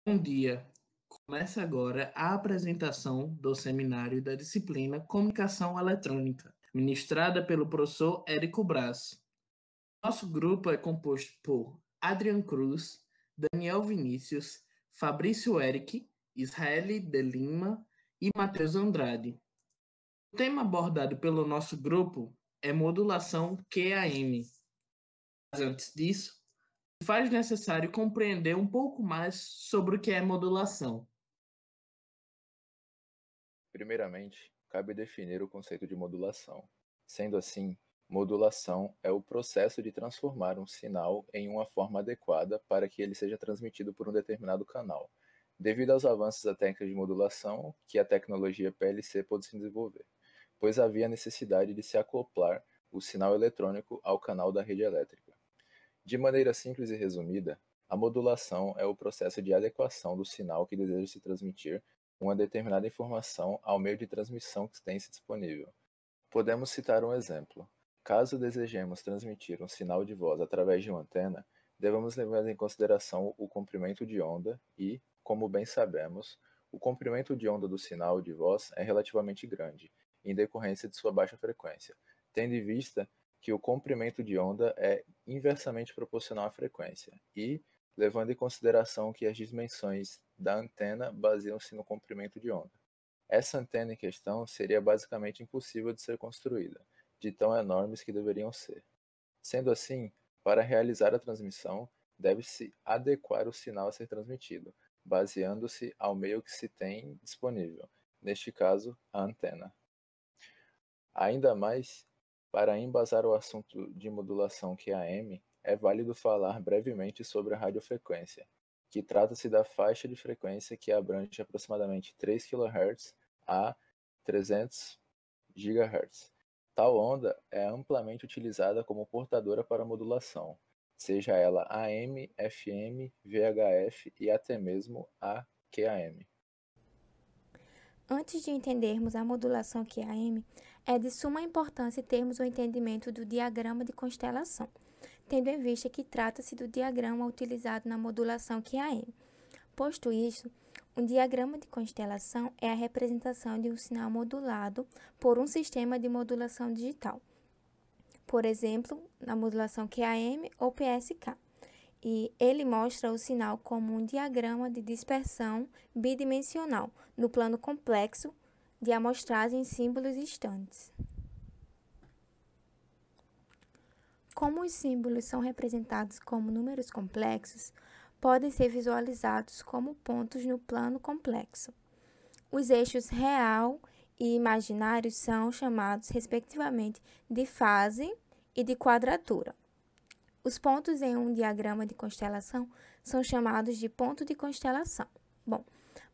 Bom dia. Começa agora a apresentação do seminário da disciplina Comunicação Eletrônica, ministrada pelo professor Érico Braz. Nosso grupo é composto por Adrian Cruz, Daniel Vinícius, Fabrício Eric, Israeli de Lima e Matheus Andrade. O tema abordado pelo nosso grupo é modulação QAM. Mas antes disso, faz necessário compreender um pouco mais sobre o que é modulação. Primeiramente, cabe definir o conceito de modulação. Sendo assim, modulação é o processo de transformar um sinal em uma forma adequada para que ele seja transmitido por um determinado canal, devido aos avanços da técnica de modulação que a tecnologia PLC pôde se desenvolver, pois havia necessidade de se acoplar o sinal eletrônico ao canal da rede elétrica. De maneira simples e resumida, a modulação é o processo de adequação do sinal que deseja se transmitir uma determinada informação ao meio de transmissão que tem-se disponível. Podemos citar um exemplo. Caso desejemos transmitir um sinal de voz através de uma antena, devemos levar em consideração o comprimento de onda e, como bem sabemos, o comprimento de onda do sinal de voz é relativamente grande, em decorrência de sua baixa frequência, tendo em vista que o comprimento de onda é inversamente proporcional à frequência e, levando em consideração que as dimensões da antena baseiam-se no comprimento de onda. Essa antena em questão seria basicamente impossível de ser construída, de tão enormes que deveriam ser. Sendo assim, para realizar a transmissão, deve-se adequar o sinal a ser transmitido, baseando-se ao meio que se tem disponível, neste caso, a antena. Ainda mais, para embasar o assunto de modulação QAM, é válido falar brevemente sobre a radiofrequência, que trata-se da faixa de frequência que abrange aproximadamente 3 kHz a 300 GHz. Tal onda é amplamente utilizada como portadora para modulação, seja ela AM, FM, VHF e até mesmo a QAM. Antes de entendermos a modulação QAM, é de suma importância termos o entendimento do diagrama de constelação, tendo em vista que trata-se do diagrama utilizado na modulação QAM. Posto isso, um diagrama de constelação é a representação de um sinal modulado por um sistema de modulação digital, por exemplo, na modulação QAM ou PSK. E ele mostra o sinal como um diagrama de dispersão bidimensional no plano complexo de amostragem em símbolos estantes. Como os símbolos são representados como números complexos, podem ser visualizados como pontos no plano complexo. Os eixos real e imaginário são chamados, respectivamente, de fase e de quadratura. Os pontos em um diagrama de constelação são chamados de ponto de constelação. Bom,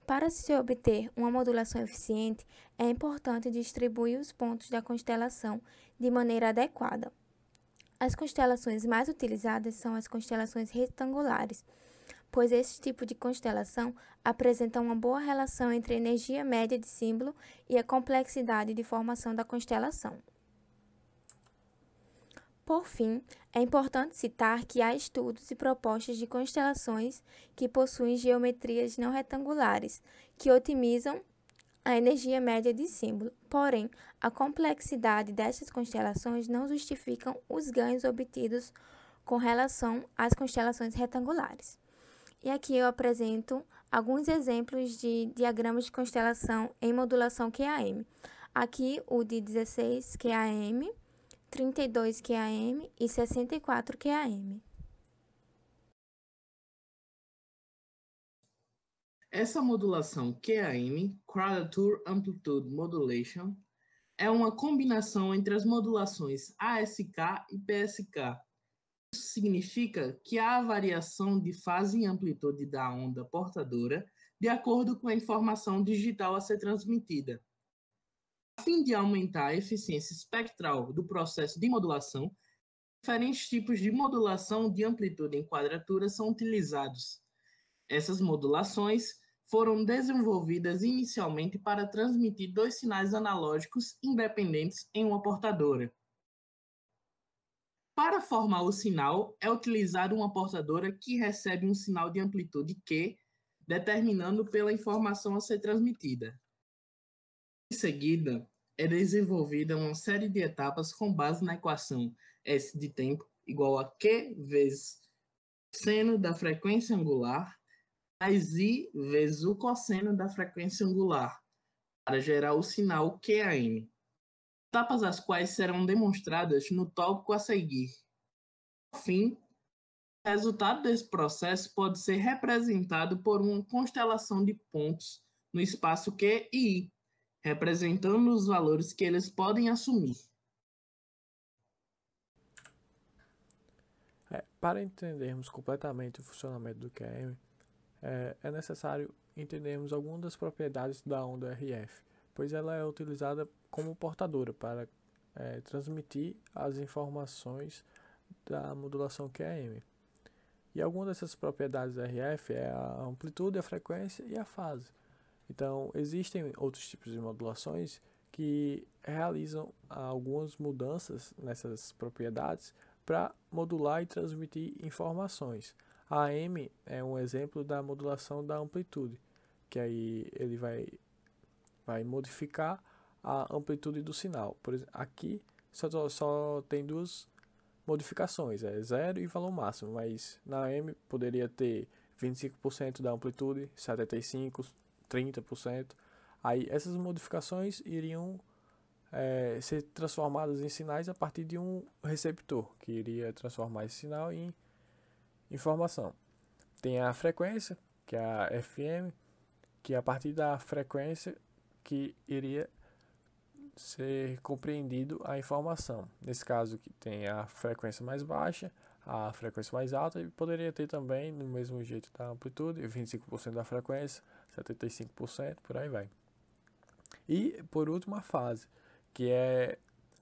para se obter uma modulação eficiente, é importante distribuir os pontos da constelação de maneira adequada. As constelações mais utilizadas são as constelações retangulares, pois esse tipo de constelação apresenta uma boa relação entre a energia média de símbolo e a complexidade de formação da constelação. Por fim, é importante citar que há estudos e propostas de constelações que possuem geometrias não retangulares, que otimizam a energia média de símbolo. Porém, a complexidade dessas constelações não justificam os ganhos obtidos com relação às constelações retangulares. E aqui eu apresento alguns exemplos de diagramas de constelação em modulação QAM. Aqui o de 16 QAM, 32 QAM e 64 QAM. Essa modulação QAM, Quadrature Amplitude Modulation, é uma combinação entre as modulações ASK e PSK. Isso significa que há a variação de fase e amplitude da onda portadora de acordo com a informação digital a ser transmitida. A fim de aumentar a eficiência espectral do processo de modulação, diferentes tipos de modulação de amplitude em quadratura são utilizados. Essas modulações foram desenvolvidas inicialmente para transmitir dois sinais analógicos independentes em uma portadora. Para formar o sinal, é utilizada uma portadora que recebe um sinal de amplitude Q determinando pela informação a ser transmitida. Em seguida, é desenvolvida uma série de etapas com base na equação S de tempo igual a Q vezes seno da frequência angular mais I vezes o cosseno da frequência angular, para gerar o sinal QAM. Etapas as quais serão demonstradas no tópico a seguir. Por fim, o resultado desse processo pode ser representado por uma constelação de pontos no espaço Q e I, representando os valores que eles podem assumir. Para entendermos completamente o funcionamento do QAM, é necessário entendermos algumas das propriedades da onda RF, pois ela é utilizada como portadora para transmitir as informações da modulação QAM. E algumas dessas propriedades da RF é a amplitude, a frequência e a fase. Então, existem outros tipos de modulações que realizam algumas mudanças nessas propriedades para modular e transmitir informações. A AM é um exemplo da modulação da amplitude, que aí ele vai modificar a amplitude do sinal. Por exemplo, aqui só tem duas modificações, é zero e valor máximo, mas na AM poderia ter 25% da amplitude, 75%, 30%. Aí essas modificações iriam ser transformadas em sinais a partir de um receptor, que iria transformar esse sinal em informação. Tem a frequência, que é a FM, que é a partir da frequência que iria ser compreendido a informação. Nesse caso, que tem a frequência mais baixa, a frequência mais alta, e poderia ter também, do mesmo jeito da amplitude, 25% da frequência, 75%, por aí vai. E, por último, a fase, que é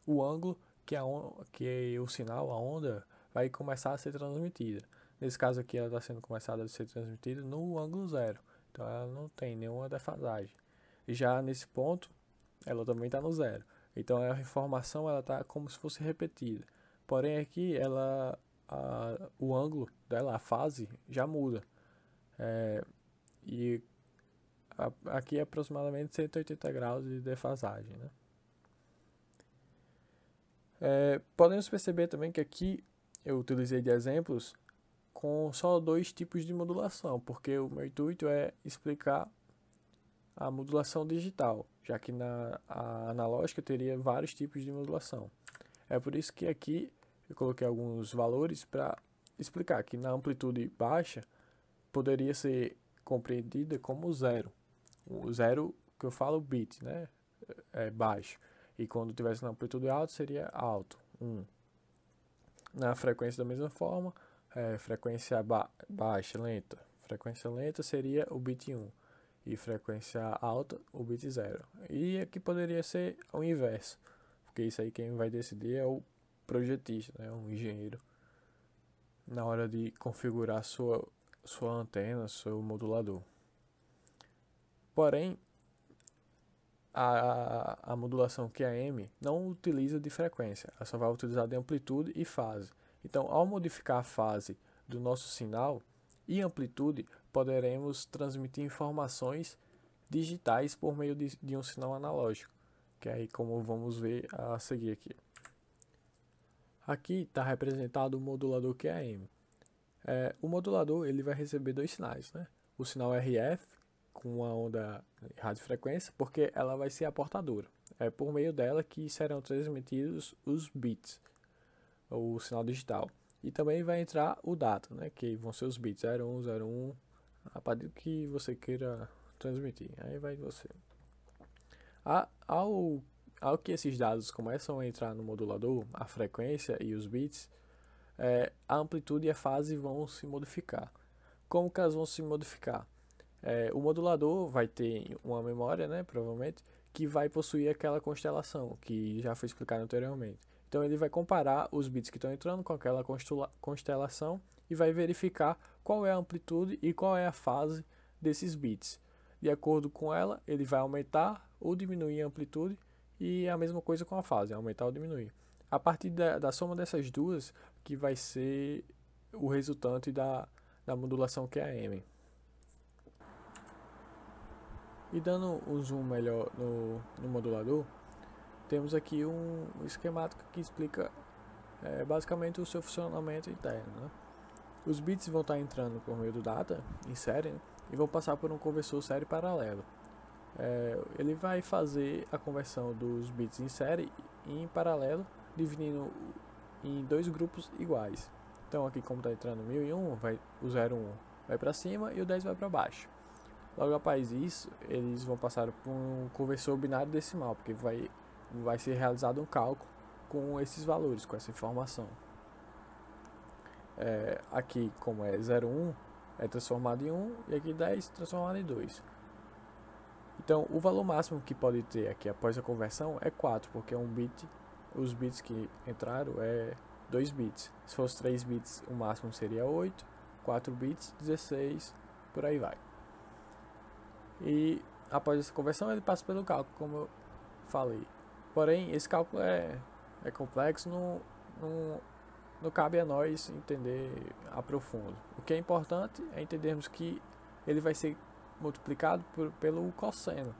o ângulo que o sinal, a onda, vai começar a ser transmitida. Nesse caso aqui, ela está sendo começada a ser transmitida no ângulo zero, então ela não tem nenhuma defasagem. E já nesse ponto, ela também está no zero. Então a informação está como se fosse repetida. Porém aqui o ângulo dela, a fase, já muda. Aqui é aproximadamente 180 graus de defasagem. Né? Podemos perceber também que aqui eu utilizei de exemplos com só dois tipos de modulação, porque o meu intuito é explicar a modulação digital, já que a analógica teria vários tipos de modulação. É por isso que aqui eu coloquei alguns valores para explicar que na amplitude baixa poderia ser compreendida como zero. O zero que eu falo bit, né? É baixo. E quando tivesse na amplitude alta seria alto, 1. Na frequência da mesma forma, frequência baixa, lenta. Frequência lenta seria o bit 1. E frequência alta, o bit 0. E aqui poderia ser o inverso, porque isso aí quem vai decidir é o projetista, né, um engenheiro, na hora de configurar sua antena, seu modulador. Porém, a modulação QAM não utiliza de frequência, ela só vai utilizar de amplitude e fase. Então, ao modificar a fase do nosso sinal e amplitude, poderemos transmitir informações digitais por meio de um sinal analógico, que é aí como vamos ver a seguir aqui. Aqui está representado o modulador QAM. O modulador ele vai receber dois sinais, né? O sinal RF com a onda radiofrequência, porque ela vai ser a portadora. É por meio dela que serão transmitidos os bits, o sinal digital. E também vai entrar o data, né? Que vão ser os bits 01, 01, a partir do que você queira transmitir. Aí vai você. Ao que esses dados começam a entrar no modulador, a frequência e os bits, a amplitude e a fase vão se modificar. Como que elas vão se modificar? O modulador vai ter uma memória, né, provavelmente, que vai possuir aquela constelação, que já foi explicado anteriormente. Então ele vai comparar os bits que estão entrando com aquela constelação e vai verificar qual é a amplitude e qual é a fase desses bits. De acordo com ela, ele vai aumentar ou diminuir a amplitude e a mesma coisa com a fase, aumentar ou diminuir. A partir da soma dessas duas, que vai ser o resultante da modulação QAM. E dando um zoom melhor no modulador, temos aqui um esquemático que explica basicamente o seu funcionamento interno, né? Os bits vão estar entrando por meio do data em série, né? E vão passar por um conversor série paralelo. Ele vai fazer a conversão dos bits em série e em paralelo, dividindo em dois grupos iguais. Então aqui, como está entrando 1001, o 01 vai para cima e o 10 vai para baixo. Logo após isso, eles vão passar por um conversor binário decimal, porque vai ser realizado um cálculo com esses valores, com essa informação. Aqui, como é 01, é transformado em 1, e aqui 10 transformado em 2. Então, o valor máximo que pode ter aqui após a conversão é 4, porque é um bit, os bits que entraram é 2 bits. Se fosse 3 bits, o máximo seria 8, 4 bits, 16, por aí vai. E após essa conversão, ele passa pelo cálculo, como eu falei. Porém, esse cálculo é complexo, não cabe a nós entender a profundo. O que é importante é entendermos que ele vai ser multiplicado pelo cosseno.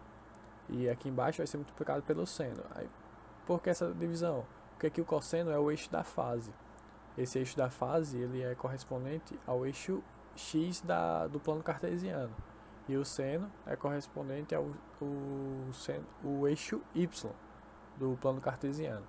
E aqui embaixo vai ser multiplicado pelo seno. Por que essa divisão? Porque aqui o cosseno é o eixo da fase. Esse eixo da fase ele é correspondente ao eixo x do plano cartesiano. E o seno é correspondente ao eixo y do plano cartesiano.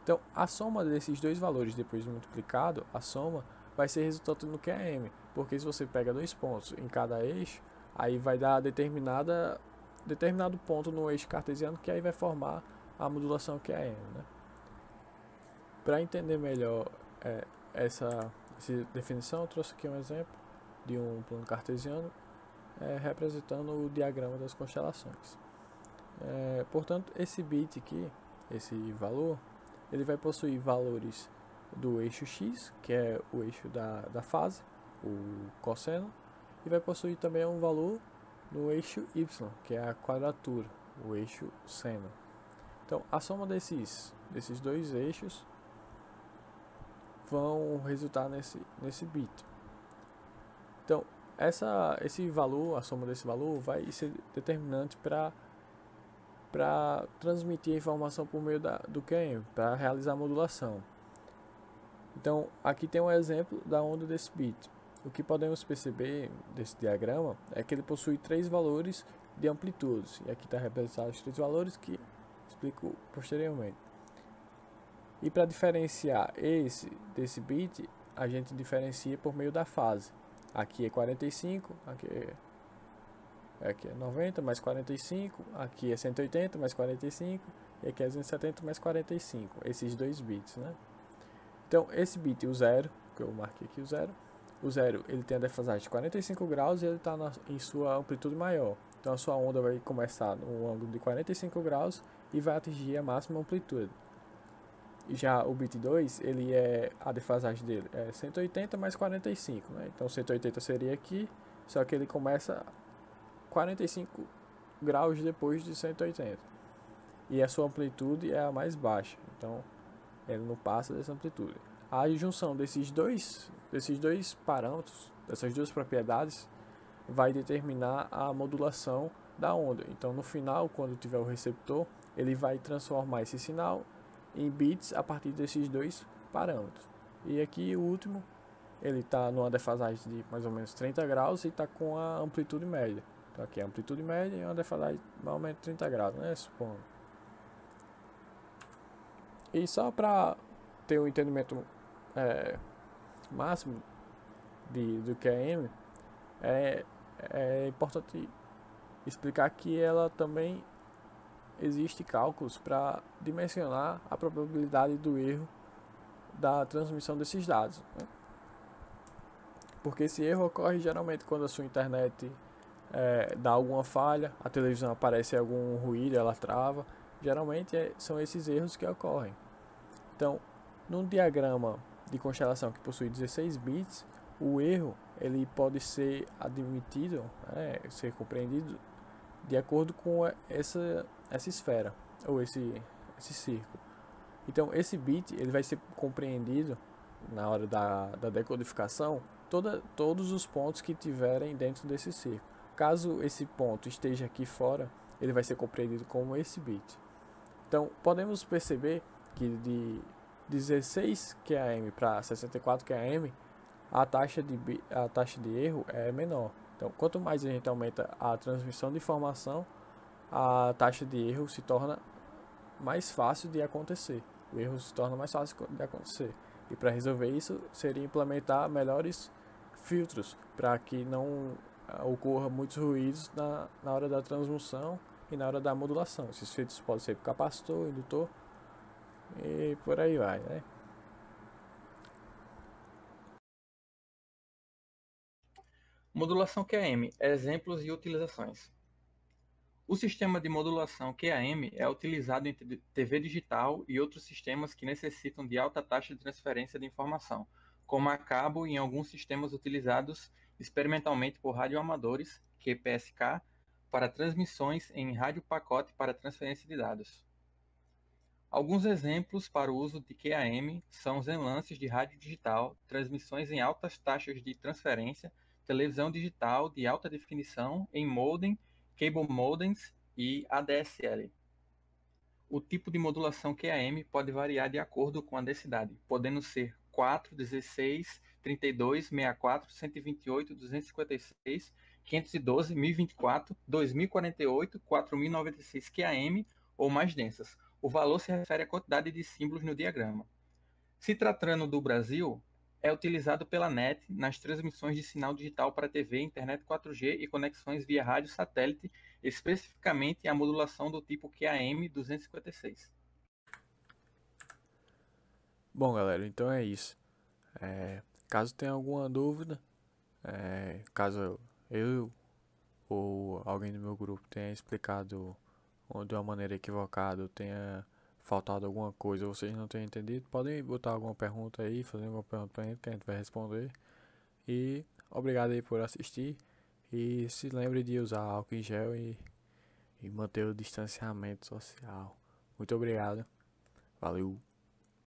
Então, a soma desses dois valores depois de multiplicado, a soma vai ser resultante no QAM, porque se você pega 2 pontos em cada eixo, aí vai dar determinado ponto no eixo cartesiano, que aí vai formar a modulação QAM, né? Para entender melhor essa definição, eu trouxe aqui um exemplo de um plano cartesiano representando o diagrama das constelações. Portanto, esse bit aqui, esse valor, ele vai possuir valores do eixo x, que é o eixo da fase, o cosseno, e vai possuir também um valor no eixo y, que é a quadratura, o eixo seno. Então, a soma desses dois eixos vão resultar nesse bit. Então, esse valor, a soma desse valor, vai ser determinante para transmitir a informação por meio do QAM, para realizar a modulação. Então, aqui tem um exemplo da onda desse bit. O que podemos perceber desse diagrama é que ele possui 3 valores de amplitudes. E aqui está representado os 3 valores que explico posteriormente. E para diferenciar desse bit, a gente diferencia por meio da fase. Aqui é 45, aqui é 90 mais 45, aqui é 180 mais 45 e aqui é 270 mais 45, esses dois bits, né? Então, esse bit, o 0, que eu marquei aqui o 0 ele tem a defasagem de 45 graus e ele está em sua amplitude maior. Então, a sua onda vai começar no ângulo de 45 graus e vai atingir a máxima amplitude. Já o bit 2, a defasagem dele é 180 mais 45, né? Então 180 seria aqui, só que ele começa 45 graus depois de 180. E a sua amplitude é a mais baixa, então ele não passa dessa amplitude. A junção desses dois parâmetros, dessas duas propriedades, vai determinar a modulação da onda. Então no final, quando tiver o receptor, ele vai transformar esse sinal em bits a partir desses dois parâmetros. E aqui o último, ele está numa defasagem de mais ou menos 30 graus e está com a amplitude média. Então aqui é a amplitude média e uma defasagem de mais ou menos 30 graus, né? Supondo. E só para ter um entendimento máximo do QAM, é importante explicar que ela também existe cálculos para dimensionar a probabilidade do erro da transmissão desses dados, né? Porque esse erro ocorre geralmente quando a sua internet dá alguma falha, a televisão aparece algum ruído, ela trava. Geralmente são esses erros que ocorrem. Então, num diagrama de constelação que possui 16 bits, o erro ele pode ser admitido, ser compreendido de acordo com essa esfera ou esse círculo. Então esse bit ele vai ser compreendido na hora da decodificação todos os pontos que tiverem dentro desse círculo. Caso esse ponto esteja aqui fora, ele vai ser compreendido como esse bit. Então, podemos perceber que de 16 QAM para 64 QAM, a taxa de erro é menor. Então, quanto mais a gente aumenta a transmissão de informação, a taxa de erro se torna mais fácil de acontecer. O erro se torna mais fácil de acontecer. E para resolver isso, seria implementar melhores filtros para que não ocorra muitos ruídos na hora da transmissão e na hora da modulação. Esses filtros podem ser capacitor, indutor e por aí vai, né? Modulação QAM, exemplos e utilizações. O sistema de modulação QAM é utilizado em TV digital e outros sistemas que necessitam de alta taxa de transferência de informação, como a cabo e em alguns sistemas utilizados experimentalmente por radioamadores, QPSK, para transmissões em rádio pacote para transferência de dados. Alguns exemplos para o uso de QAM são os enlaces de rádio digital, transmissões em altas taxas de transferência, televisão digital de alta definição em modem, cable modems e ADSL. O tipo de modulação QAM pode variar de acordo com a densidade, podendo ser 4, 16, 32, 64, 128, 256, 512, 1024, 2048, 4096 QAM ou mais densas. O valor se refere à quantidade de símbolos no diagrama. Se tratando do Brasil, é utilizado pela NET nas transmissões de sinal digital para TV, internet 4G e conexões via rádio satélite, especificamente a modulação do tipo QAM 256. Bom, galera, então é isso. Caso tenha alguma dúvida, caso eu ou alguém do meu grupo tenha explicado de uma maneira equivocada, ou tenha faltado alguma coisa, ou vocês não tenham entendido, podem botar alguma pergunta aí, fazer alguma pergunta pra gente que a gente vai responder. E obrigado aí por assistir. E se lembre de usar álcool em gel e manter o distanciamento social. Muito obrigado. Valeu.